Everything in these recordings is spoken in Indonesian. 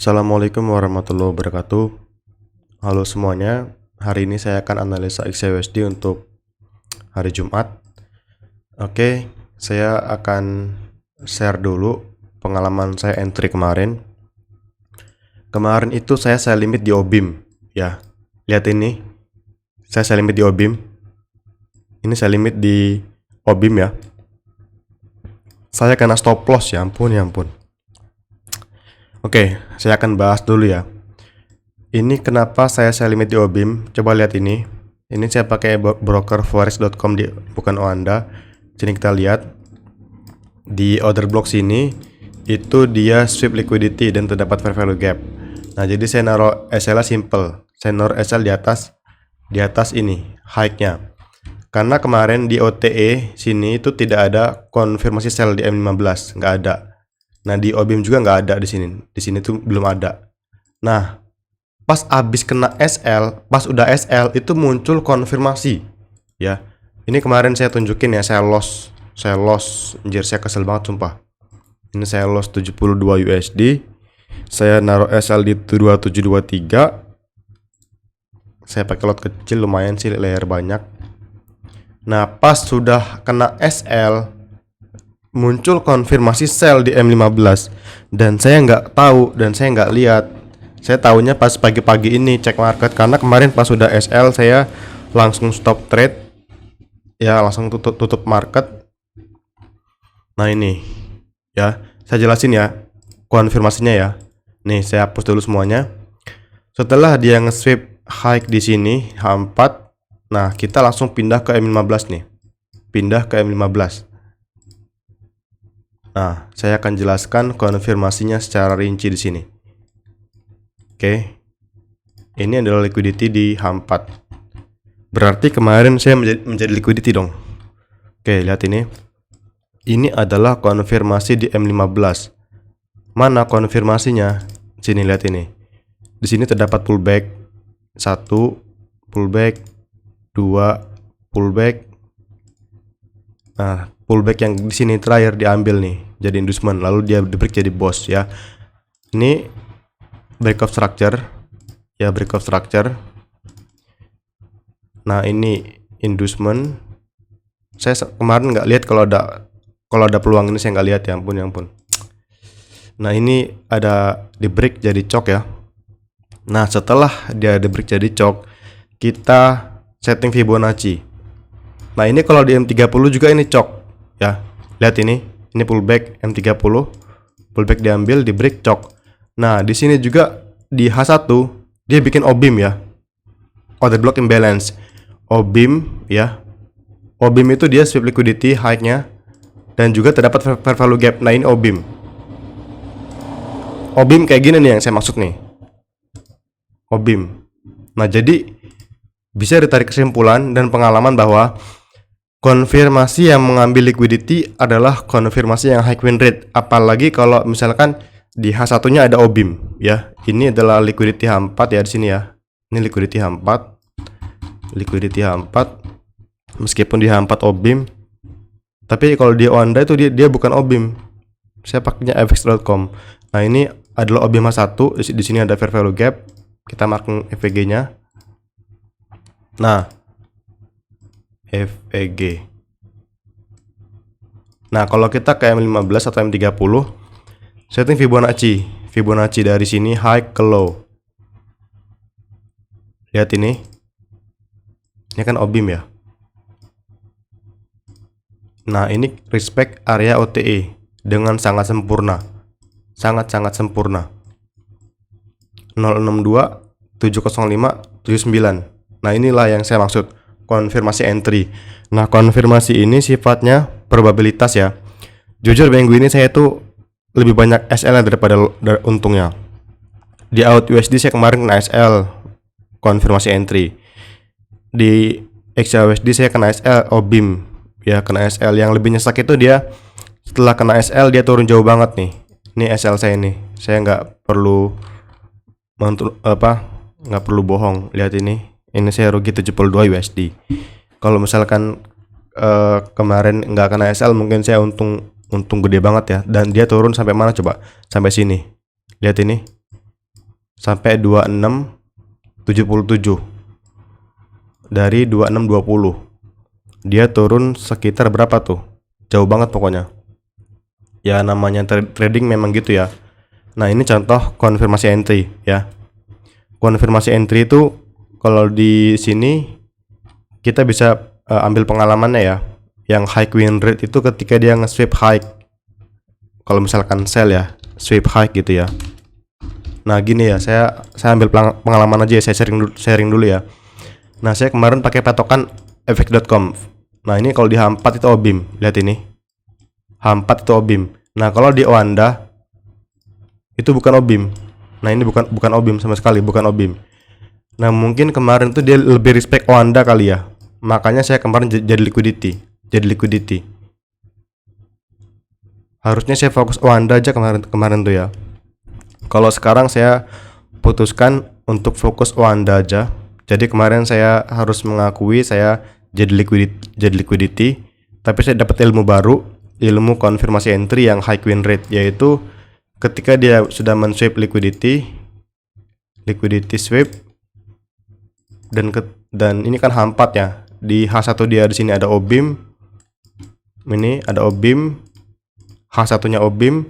Assalamualaikum warahmatullahi wabarakatuh. Halo semuanya, hari ini saya akan analisa XAUSD untuk hari Jumat. Oke, saya akan share dulu pengalaman saya entry kemarin. Kemarin itu saya limit di OBIM ya. Lihat ini, saya limit di OBIM. Ini saya limit di OBIM ya. Saya kena stop loss, ya ampun, ya ampun. Oke, saya akan bahas dulu ya. Ini kenapa saya limit di OBIM. Coba lihat ini. Ini saya pakai broker forex.com, bukan Oanda. Sini kita lihat di order block sini itu dia sweep liquidity dan terdapat fair value gap. Nah, jadi saya naruh SL simple. Saya naruh SL di atas ini high-nya. Karena kemarin di OTE sini itu tidak ada konfirmasi sell di M15, nggak ada. Nah, di OBIM juga nggak ada di sini. Di sini tuh belum ada. Nah, pas abis kena SL, pas udah SL itu muncul konfirmasi. Ya. Ini kemarin saya tunjukin ya, saya loss. Anjir, saya kesel banget sumpah. Ini saya loss 72 USD. Saya naruh SL di 2723. Saya pakai lot kecil, lumayan sih, layer banyak. Nah, pas sudah kena SL muncul konfirmasi sell di M15 dan saya nggak tahu dan saya nggak lihat. Saya tahunya pas pagi-pagi ini cek market, karena kemarin pas sudah SL saya langsung stop trade ya, langsung tutup market. Nah, ini ya, saya jelasin ya konfirmasinya ya. Nih, saya hapus dulu semuanya. Setelah dia nge-sweep high di sini H4, nah kita langsung pindah ke M15 nih. Pindah ke M15. Nah, saya akan jelaskan konfirmasinya secara rinci di sini. Oke. Ini adalah liquidity di H4. Berarti kemarin saya menjadi liquidity dong. Oke, lihat ini. Ini adalah konfirmasi di M15. Mana konfirmasinya? Sini, lihat ini. Di sini terdapat pullback 1, pullback 2, pullback. Nah, pullback yang di sini terakhir diambil nih jadi inducement, lalu dia break jadi boss ya. Ini breakout structure ya, breakout structure. Nah, ini inducement. Saya kemarin nggak lihat kalau ada peluang ini, saya nggak lihat, ya ampun, ya ampun. Nah, ini ada di break jadi chok ya. Nah, setelah dia di break jadi chok, kita setting Fibonacci. Nah, ini kalau di M30 juga ini chok ya. Lihat ini pullback M30, pullback diambil di break chok. Nah, di sini juga di H1 dia bikin OBIM ya. Order block imbalance. OBIM ya. OBIM itu dia sweep liquidity high-nya dan juga terdapat fair value gap. Nah, ini OBIM. OBIM kayak gini nih yang saya maksud nih. OBIM. Nah, jadi bisa ditarik kesimpulan dan pengalaman bahwa konfirmasi yang mengambil liquidity adalah konfirmasi yang high win rate. Apalagi kalau misalkan di H1-nya ada OBIM ya. Ini adalah liquidity H4 ya di sini ya. Ini liquidity H4. Liquidity H4. Meskipun di H4 OBIM, tapi kalau di Oanda itu dia bukan OBIM. Saya pakainya fx.com. Nah, ini adalah OBIM H1. Di sini ada fair value gap. Kita marking FVG-nya. Nah, FEG. Nah, kalau kita ke M15 atau M30, setting Fibonacci. Fibonacci dari sini high ke low. Lihat ini. Ini kan OBIM ya. Nah, ini respect area OTE dengan sangat sempurna. Sangat-sangat sempurna. 062 705 79. Nah, inilah yang saya maksud konfirmasi entry. Nah, konfirmasi ini sifatnya probabilitas ya. Jujur minggu ini saya tuh lebih banyak SL daripada untungnya. Di out USD saya kemarin kena SL konfirmasi entry. Di XAUSD saya kena SL OBIM ya, kena SL. Yang lebih nyesek itu dia setelah kena SL dia turun jauh banget nih. Ini SL saya nih. Saya nggak perlu nggak perlu bohong. Lihat ini. Ini saya rugi 72 USD. Kalau misalkan kemarin nggak kena SL, mungkin saya untung gede banget ya. Dan dia turun sampai mana coba? Sampai sini. Lihat ini. sampai 2677. Dari 2620 dia turun sekitar berapa tuh? Jauh banget pokoknya. Ya namanya trading memang gitu ya. Nah, ini contoh konfirmasi entry ya. Konfirmasi entry itu kalau di sini kita bisa ambil pengalamannya ya. Yang high win rate itu ketika dia nge-sweep high. Kalau misalkan sell ya, sweep high gitu ya. Nah, gini ya, saya ambil pengalaman aja ya, saya sharing dulu ya. Nah, saya kemarin pakai patokan fx.com. Nah, ini kalau di H4 itu OBIM. Lihat ini. H4 itu OBIM. Nah, kalau di Oanda itu bukan OBIM. Nah, ini bukan OBIM sama sekali, bukan OBIM. Nah, mungkin kemarin tuh dia lebih respect Oanda kali ya. Makanya saya kemarin jadi liquidity. Harusnya saya fokus Oanda aja kemarin tuh ya. Kalau sekarang saya putuskan untuk fokus Oanda aja. Jadi kemarin saya harus mengakui saya jadi liquidity, tapi saya dapat ilmu baru, ilmu konfirmasi entry yang high win rate, yaitu ketika dia sudah men-sweep liquidity sweep dan ini kan H4 ya. Di H1 dia di sini ada OBIM. Ini ada OBIM, H1-nya OBIM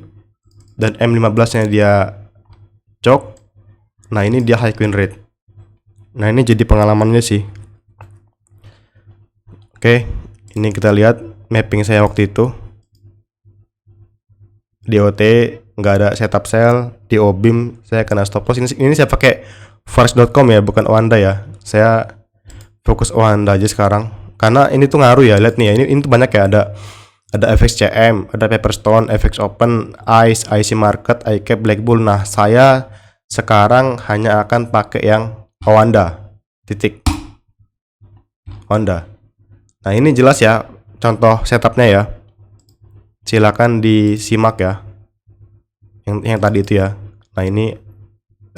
dan M15-nya dia cok. Nah, ini dia high win rate. Nah, ini jadi pengalamannya sih. Oke, ini kita lihat mapping saya waktu itu. Di OT nggak ada setup sell, di OBIM saya kena stop loss. Ini saya pakai forex.com ya, bukan Oanda ya. Saya fokus Oanda aja sekarang. Karena ini tuh ngaruh ya, lihat nih ya. Ini tuh banyak ya, ada FXCM, ada Pepperstone, FX Open, ICE, IC Market, iCap, Black Bull. Nah, saya sekarang hanya akan pakai yang Oanda. Oanda. Nah, ini jelas ya contoh setupnya ya. Silakan disimak ya. Yang tadi itu ya. Nah, ini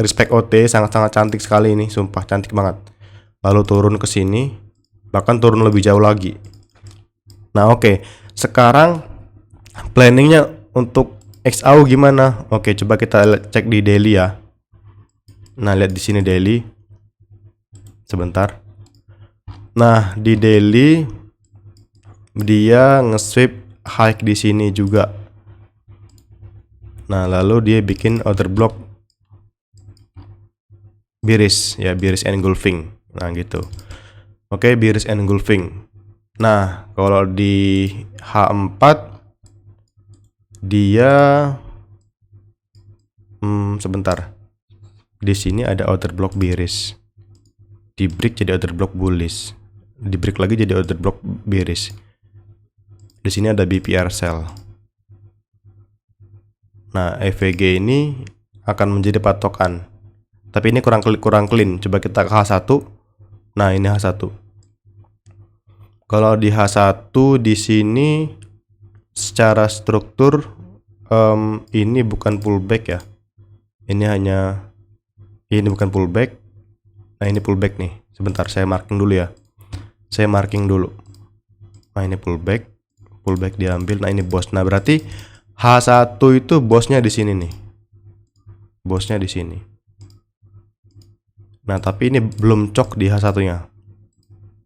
respect OT sangat-sangat cantik sekali ini, sumpah cantik banget. Lalu turun ke sini, bahkan turun lebih jauh lagi. Nah, oke. Sekarang planningnya untuk XAU gimana? Oke, coba kita cek di daily ya. Nah, lihat di sini daily. Sebentar. Nah, di daily dia nge-sweep high di sini juga. Nah, lalu dia bikin order block bearish ya, bearish engulfing. Nah, gitu. Oke, bearish engulfing. Nah, kalau di H4 dia sebentar. Di sini ada order block bearish. Di break jadi order block bullish. Di break lagi jadi order block bearish. Di sini ada BPR sell. Nah, EVG ini akan menjadi patokan. Tapi ini kurang clean. Coba kita ke H1. Nah, ini H1. Kalau di H1 di sini secara struktur ini bukan pullback ya. Ini bukan pullback. Nah, ini pullback nih. Sebentar, saya marking dulu ya. Nah, ini pullback diambil. Nah, ini bos. Nah, berarti H1 itu bosnya di sini nih. Bosnya di sini. Nah, tapi ini belum cok di H1-nya.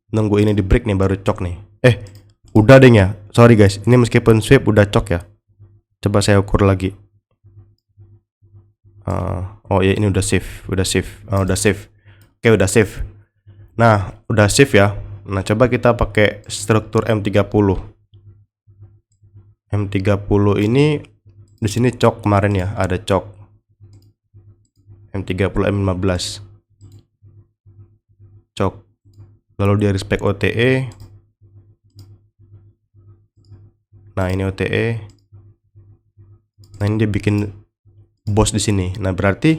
Nunggu ini di break nih baru cok nih. Udah deh ya. Sorry guys, ini meskipun sweep udah cok ya. Coba saya ukur lagi. Oh ya, ini udah safe. Udah safe. Oke, udah safe. Nah, udah safe ya. Nah, coba kita pakai struktur M30. M30 ini di sini cok kemarin ya, ada cok. M30 M15. Cok. Lalu dia respect OTE. Nah, ini OTE. Nah, ini dia bikin bos di sini. Nah, berarti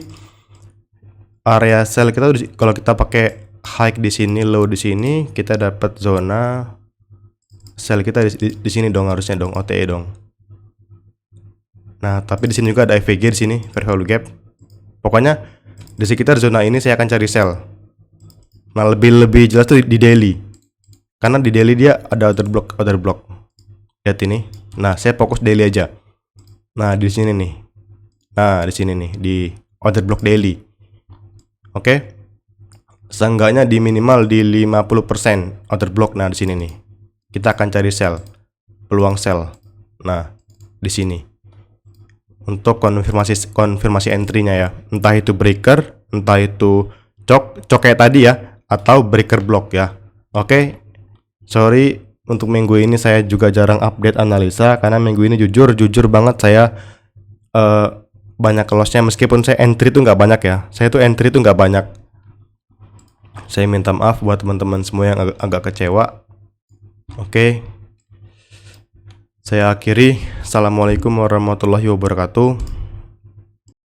area sell kita kalau kita pakai high di sini, low di sini, kita dapat zona sell kita di sini dong, harusnya dong, OTE dong. Nah, tapi di sini juga ada EVG di sini, fair value gap. Pokoknya di sekitar zona ini saya akan cari sell. Nah, lebih jelas tuh di daily. Karena di daily dia ada order block. Lihat ini. Nah, saya fokus daily aja. Nah, di sini nih. Di order block daily. Oke. Seenggaknya di minimal di 50% order block. Nah, di sini nih. Kita akan cari sell, peluang sell. Nah, di sini. Untuk konfirmasi entry-nya ya. Entah itu breaker, entah itu cok kayak tadi ya, atau breaker block ya. Oke. Sorry, untuk minggu ini saya juga jarang update analisa karena minggu ini jujur banget saya banyak lossnya, meskipun saya entry tuh nggak banyak ya. Saya tuh entry tuh nggak banyak. Saya minta maaf buat teman-teman semua yang agak kecewa. Oke. Saya akhiri. Assalamualaikum warahmatullahi wabarakatuh.